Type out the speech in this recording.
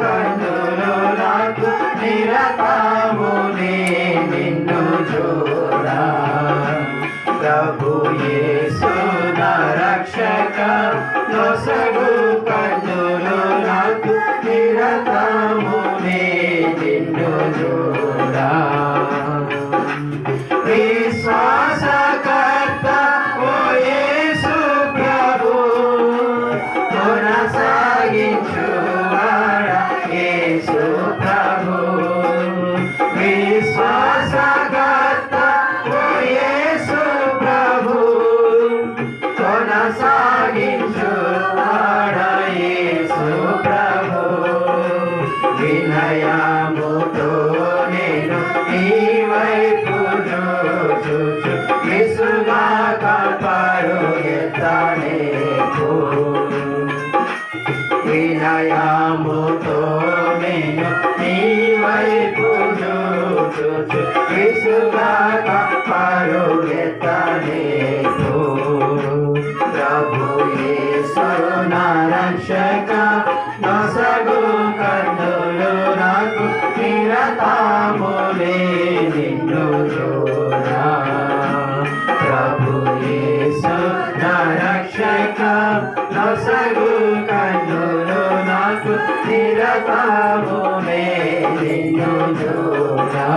కన్నులు నాకు నిరతమునే నిన్ను చూడా. ప్రభు యేసు నా రక్షక నొసగు కన్నులు నాకు నిరతమునే నిన్ను చూడా. విశ్వాసకర్త ఓ యేసు ప్రభు కొనసాగించువాడా యేసు ప్రభు. విశ్వాసకర్త ఓ యేసు ప్రభు కొనసాగించువాడా యేసు ప్రభు. వినయముతో నేను నీ వైపు చూచు విసుగాక పరుగెత్తనేకు. వినయముతో నేను నీ వైపు చూచు విసుగాక పరుగెత్తనేకు. ప్రభు యేసు నా రక్షక నొసగు కన్నులు నాకు నిరతమునే నిన్ను చూడా. ప్రభు యేసు నా రక్షక నొసగు కన్నులు నాకు నిరతమునే నిన్ను చూడా.